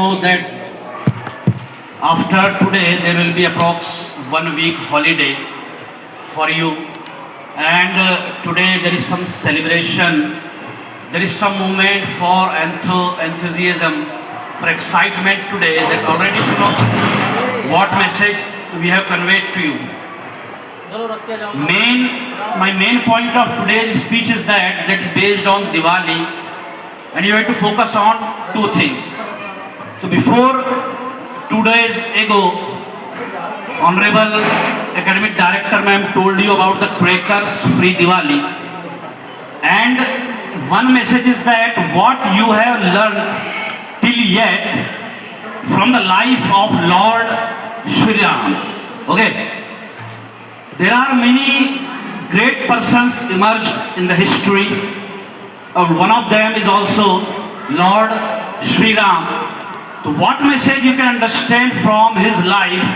know that after today there will be approx 1 week holiday for you, and today there is some celebration, there is some moment for enthusiasm, for excitement today, that already you know what message we have conveyed to you. My main point of today's speech is that is based on Diwali, and you have to focus on two things. So before 2 days ago, Honorable Academic Director ma'am told you about the crackers free Diwali, and one message is that what you have learned till yet from the life of Lord Shri Ram. Okay. There are many great persons emerged in the history. One of them is also Lord Shri Ram. So what message you can understand from his life?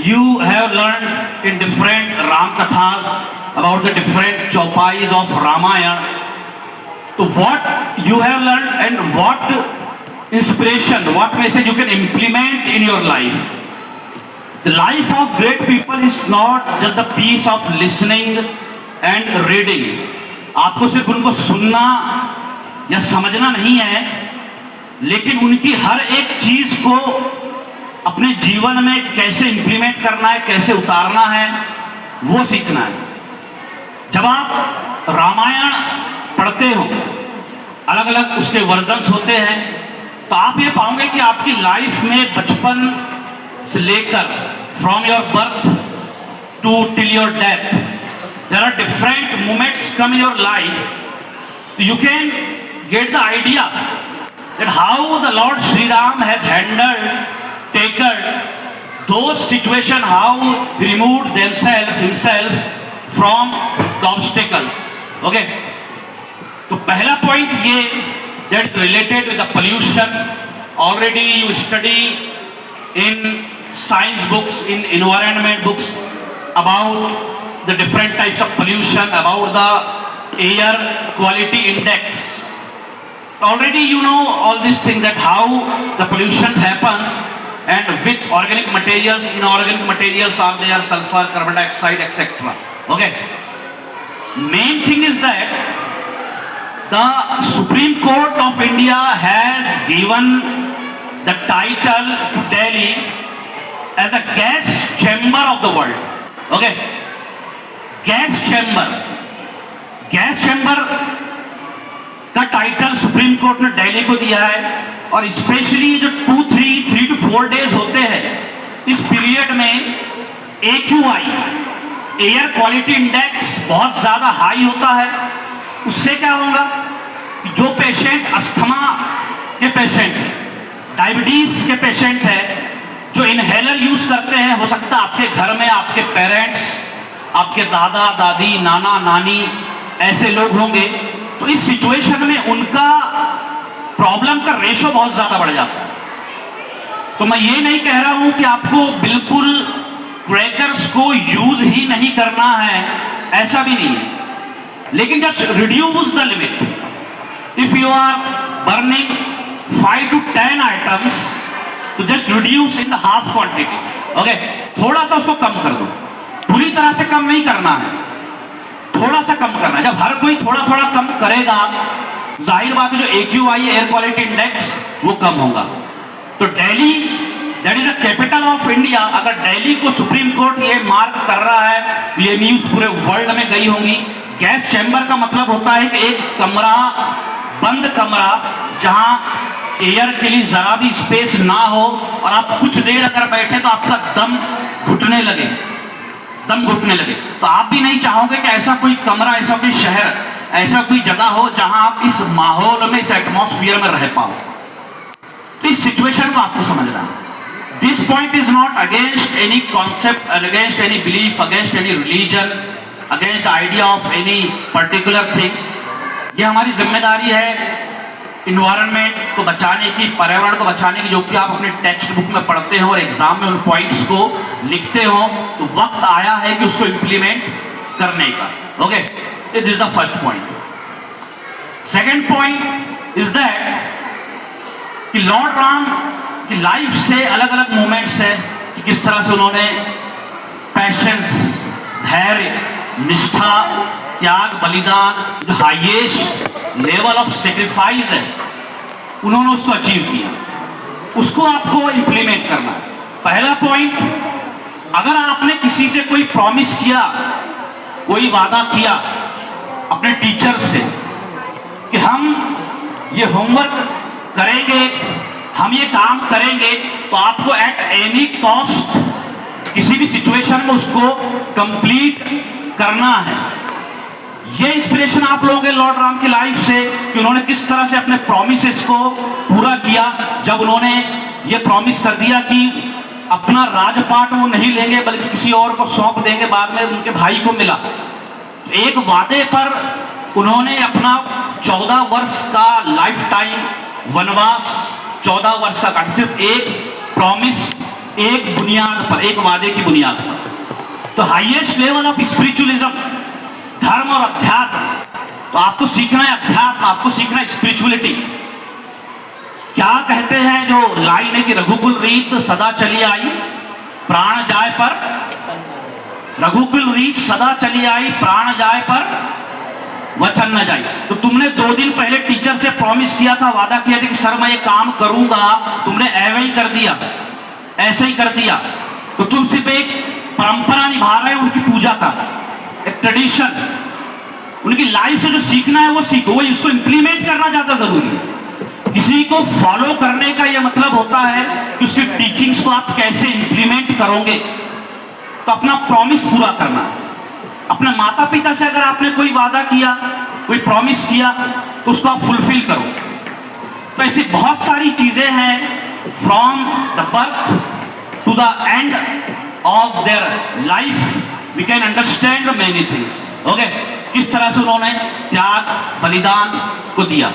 You have learned in different Ram Kathas about the different chaupais of Ramayana. So what you have learned and what inspiration, what message you can implement in your life. The life of great people is not just the piece of listening and reading. आपको सिर्फ उनको सुनना या समझना नहीं है, लेकिन उनकी हर एक चीज को अपने जीवन में कैसे इंप्लीमेंट करना है, कैसे उतारना है, वो सीखना है. जब आप रामायण पढ़ते हो, अलग अलग उसके वर्जन्स होते हैं, तो आप ये पाओगे कि आपकी लाइफ में बचपन से लेकर from your birth to till your death, there are different moments come in your life. You can get the idea that how the Lord Shri Ram has handled, taken those situations, how he removed himself from the obstacles. Okay. तो पहला point ये that is related with the pollution. Already you study in science books, in environment books about the different types of pollution, about the air quality index. Already you know all these things, that how the pollution happens, and with organic materials, inorganic materials are there, sulfur, carbon dioxide, etc. Okay. Main thing is that the Supreme Court of India has given the title to Delhi as a gas chamber of the world. Okay. Gas chamber का title supreme court ने दिल्ली को दिया है, और specially जो 3 to 4 days होते हैं, इस पीरियड में AQI एयर क्वालिटी इंडेक्स बहुत ज्यादा हाई होता है. उससे क्या होगा, जो पेशेंट अस्थमा के पेशेंट, डायबिटीज के पेशेंट है, जो इनहेलर यूज करते हैं, हो सकता है आपके घर में आपके पेरेंट्स, आपके दादा दादी, नाना नानी ऐसे लोग होंगे, तो इस सिचुएशन में उनका प्रॉब्लम का रेशो बहुत ज्यादा बढ़ जाता है. तो मैं ये नहीं कह रहा हूं कि आपको बिल्कुल क्रैकर्स को यूज ही नहीं करना है, ऐसा भी नहीं है, लेकिन just reduce the limit. If you are burning 5 to 10 items, तो just reduce in the half quantity. Okay, थोड़ा सा उसको कम कर दो, पूरी तरह से कम नहीं करना है, थोड़ा सा कम करना है. जब हर कोई थोड़ा थोड़ा कम करेगा, जाहिर बात है जो AQI एयर क्वालिटी इंडेक्स वो कम होगा. तो Delhi that is the capital of India, अगर दिल्ली को सुप्रीम कोर्ट ये मार्क कर रहा है, ये न्यूज पूरे वर्ल्ड में गई होंगी. गैस चैम्बर का मतलब होता है कि एक कमरा, बंद कमरा, जहां एयर के लिए जरा भी स्पेस ना हो, और आप कुछ देर अगर बैठे तो आपका दम घुटने लगे. तो आप भी नहीं चाहोगे कि ऐसा कोई कमरा, ऐसा कोई शहर, ऐसा कोई जगह हो जहां आप इस माहौल में, इस एटमॉस्फेयर में रह पाओ. तो इस सिचुएशन को आपको समझना है. This point is not against any concept, against any belief, against any religion, against idea of any particular things. ये हमारी जिम्मेदारी है इन्वायरमेंट को बचाने की, पर्यावरण को बचाने की, जो कि आप अपने टेक्स्ट बुक में पढ़ते हो और एग्जाम में उन पॉइंट्स को लिखते हो. तो वक्त आया है कि उसको इंप्लीमेंट करने का. Okay, this is the first point. Second point is that कि लॉर्ड राम की लाइफ से अलग अलग मोमेंट्स है कि किस तरह से उन्होंने पैशंस, धैर्य, निष्ठा, त्याग, बलिदान, जो हाईएस्ट लेवल ऑफ सेक्रीफाइस है उन्होंने उसको अचीव किया। उसको आपको इंप्लीमेंट करना है। पहला पॉइंट, अगर आपने किसी से कोई प्रॉमिस किया, कोई वादा किया अपने टीचर से कि हम ये होमवर्क करेंगे, हम ये काम करेंगे, तो आपको एट एनी कॉस्ट किसी भी सिचुएशन में उसको कंप्लीट करना है। ये इंस्पिरेशन आप लोगों लॉर्ड राम की लाइफ से कि उन्होंने किस तरह से अपने प्रॉमिसेस को पूरा किया। जब उन्होंने ये प्रॉमिस कर दिया कि अपना राजपाट वो नहीं लेंगे बल्कि किसी और को सौंप देंगे, बाद में उनके भाई को मिला। एक वादे पर उन्होंने अपना 14 वर्ष का लाइफ टाइम वनवास, 14 वर्ष का काट, सिर्फ एक प्रॉमिस, एक बुनियाद पर, एक वादे की बुनियाद पर। तो हाईएस्ट लेवल ऑफ स्पिरिचुअलिज्म, धर्म और अध्यात्म, तो आपको सीखना है अध्यात्म, आपको सीखना है स्पिरिचुअलिटी। क्या कहते हैं जो लाइन है कि रघुकुल रीत सदा चली आई, प्राण जाए पर, रघुकुल रीत सदा चली आई, प्राण जाए पर वचन न जाए। तो तुमने 2 दिन पहले टीचर से प्रॉमिस किया था, वादा किया था कि सर मैं ये काम करूंगा, तुमने ऐसे ही कर दिया, ऐसे ही कर दिया। तो तुम सिर्फ एक परंपरा निभा रहे हो, उनकी पूजा का एक ट्रेडिशन। उनकी लाइफ से जो सीखना है वो सीखो, वही उसको इंप्लीमेंट करना ज्यादा जरूरी है। किसी को फॉलो करने का यह मतलब होता है कि उसकी टीचिंग्स को आप कैसे इंप्लीमेंट करोगे। तो अपना प्रॉमिस पूरा करना है। अपने माता पिता से अगर आपने कोई वादा किया, कोई प्रॉमिस किया, तो उसको आप फुलफिल करो। तो ऐसी बहुत सारी चीजें हैं from the birth to the end of their life, we can understand many things. Okay, किस तरह से उन्होंने त्याग, बलिदान को दिया।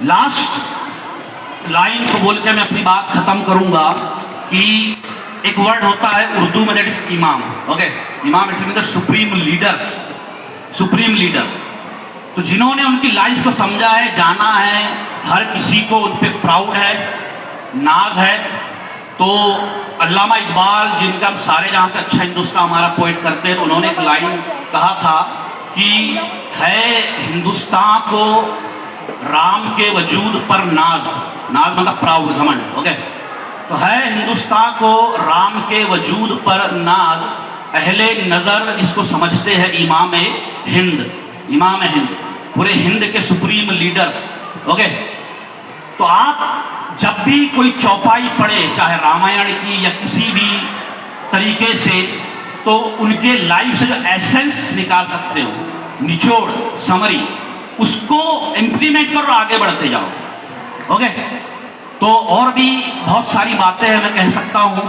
लास्ट लाइन को बोल के मैं अपनी बात खत्म करूंगा कि एक वर्ड होता है उर्दू में, दैट इज इमाम। ओके, इमाम it means the supreme leader, supreme leader. तो जिन्होंने उनकी लाइफ को समझा है, जाना है, हर किसी को उन पर प्राउड है, नाज है। तो अल्लामा इकबाल, जिनका हम सारे जहाँ से अच्छा हिंदुस्तान हमारा पोइट करते हैं, उन्होंने एक लाइन कहा था कि है हिंदुस्तान को राम के वजूद पर नाज, नाज मतलब प्राउड, घमंड। ओके, तो है हिंदुस्तान को राम के वजूद पर नाज, अहले नज़र इसको समझते हैं इमाम हिंद, इमाम हिंद, पूरे हिंद के सुप्रीम लीडर। ओके, तो आप जब भी कोई चौपाई पढ़े, चाहे रामायण की या किसी भी तरीके से, तो उनके लाइफ से जो एसेंस निकाल सकते हो, निचोड़, समरी, उसको इंप्लीमेंट करो, आगे बढ़ते जाओ। ओके, तो और भी बहुत सारी बातें हैं मैं कह सकता हूँ,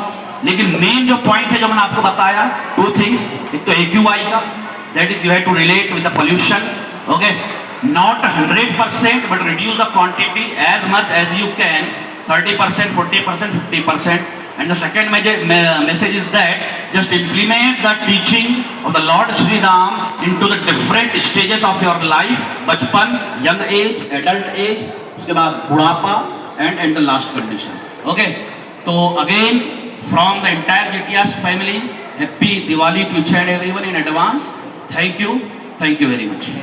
लेकिन मेन जो पॉइंट है जो मैंने आपको बताया, 2 थिंग्स। एक तो AQI का, that is you have to relate with the pollution. Okay, not 100% but reduce the quantity as much as you can, 30%, 40%, 50%. And the second message is that just implement the teaching of the Lord Shri Ram into the different stages of your life, बचपन, young age, adult age, उसके बाद बुढ़ापा, and the last condition. Okay, so again from the entire GTS family, happy Diwali to each and everyone in advance. Thank you very much.